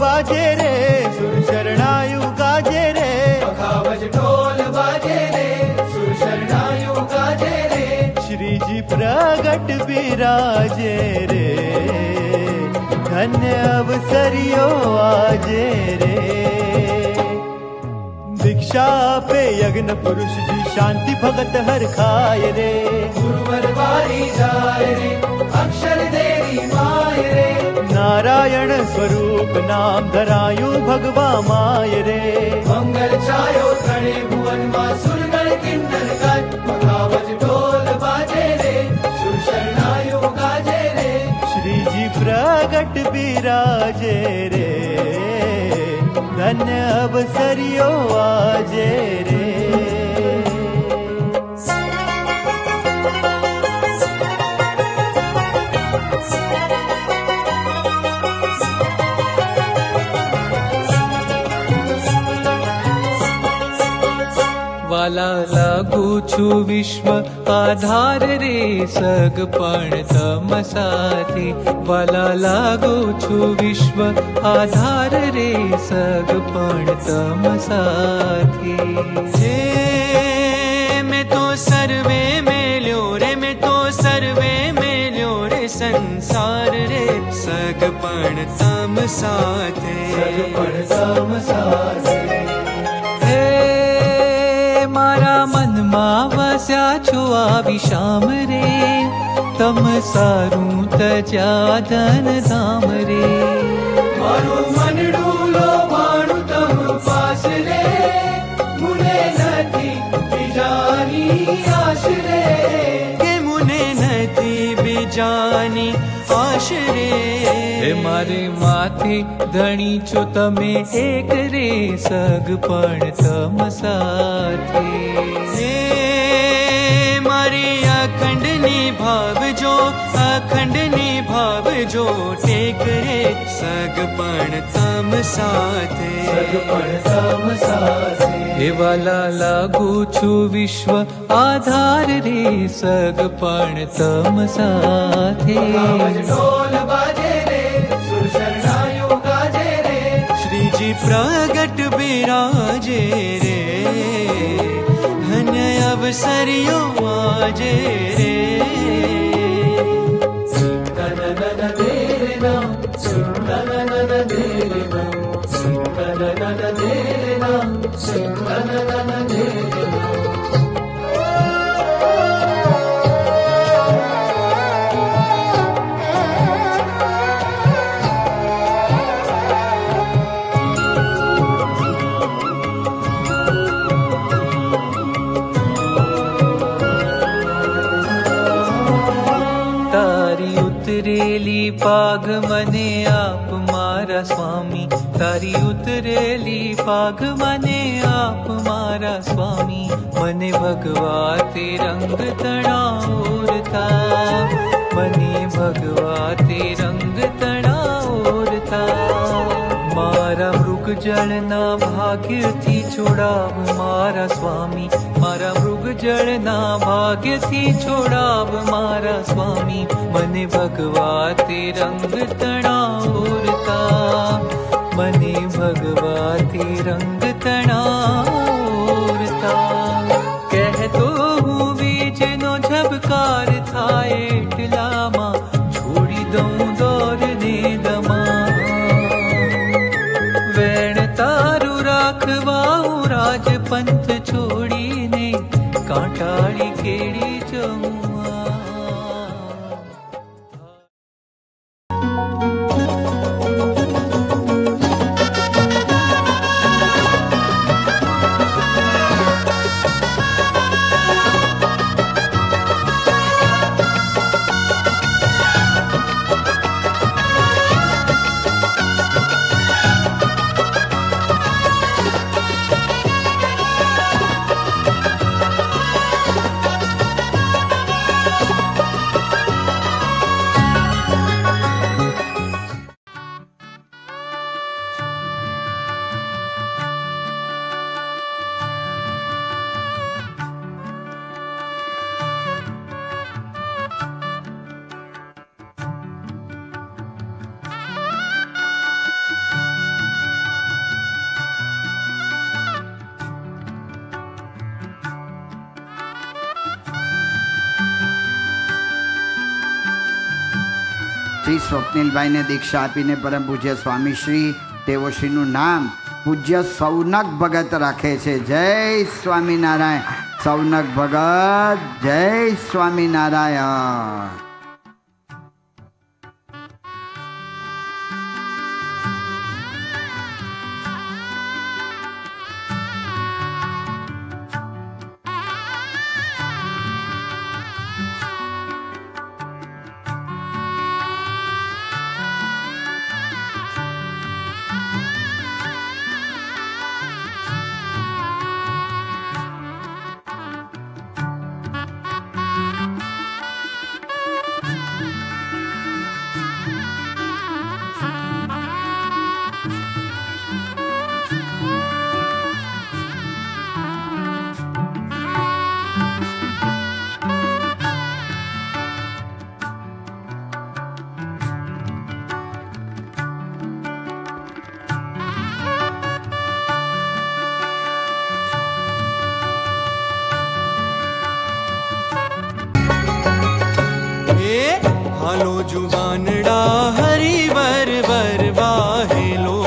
बाजे रे, सुर शरणायु गाजे रे, पखावज ढोल बाजे रे, सुर शरणायु गाजे रे, श्री जी प्रगट विराजे रे, धन्य अवसरियो आजे रे। दीक्षा पे यज्ञ पुरुष जी शांति भगत हर खाए रे, गुरुवर बारी जाए रे, अक्षर देरी माय रे, नारायण स्वरूप नाम धरायु भगवा माय रे, मंगल छायो धणे भुवन मां सुरगण किन्नर गाय, पखावज ढोल बाजे रे, सुर शरणायु गाजे रे, श्री जी प्रगट विराजे रे, धन्य अवसरियो आजे रे। वाला लागू छु विश्व आधार रे, सगपण तम साथी, वाला लागू छु विश्व आधार रे, सगपण तम साथी। हे मैं तो सर्वे में ल्यो रे, मैं तो सर्वे में ल्यो रे, संसार रे सगपण तम साथे, सगपण तम साथे। मारा मन માં વસ્યા છો આવી શામ રે, તમ સારું તજા ધન ધામ રે, મારું મનડું લોભાણું તમ પાસ રે, મુને નથી બીજાની આશ રે, કે મુને નથી બીજાની આશ રે। હે મારે માથે ધણી છો તમે એક રે, સગપણ તમ સાથે। હે મારી અખંડની ભાવજો, અખંડની ભાવજો ટેક રે, સગપણ તમ સાથે, સગપણ તમ સાથે। હે વાલા લાગુ છું વિશ્વ આધાર રે, સગપણ તમ સાથે। પખાવજ ઢોલ બાજે રે, સુર શરણાયુ ગાજે રે, શ્રીજી પ્રગટ બિરાજે રે, ધન્ય અવસરિયો આજે રે। તનનન દેરે નામ, તનનન દેરે નામ, તનનન દેરે નામ, તનનન દેરે નામ। તારી ઉતરેલી પાઘ મને આપ મારા સ્વામી, તારી ઉતરેલી પાઘ મને આપ મારા સ્વામી, મને ભગવા તે રંગ તણાવરતા, મને ભગવા તે રંગ તણાવરતા। મારા મૃગ જળના ભાગ્યથી છોડાવ મારા સ્વામી, મારા મૃગ જળના ભાગ્યથી છોડાવ મારા સ્વામી, મને ભગવા તે રંગ તણાવરતા, મને ભગવા તે રંગ તણાવરતા। કહેતો હું વીજનો ઝબકાર થાય એટલામાં, છોડી દઉં દોરને દમા, વેણ તારું રાખવા હું રાજપંથ છોડીને, કાંટાળી કેડી જઉં। શ્રી સ્વપ્નિલભાઈને દીક્ષા આપીને પરમ પૂજ્ય સ્વામીશ્રી તેઓશ્રીનું નામ પૂજ્ય સૌનક ભગત રાખે છે. જય સ્વામિનારાયણ. સૌનક ભગત, જય સ્વામિનારાયણ. હાલો જુવાનડા હરિવર વર વાહેલો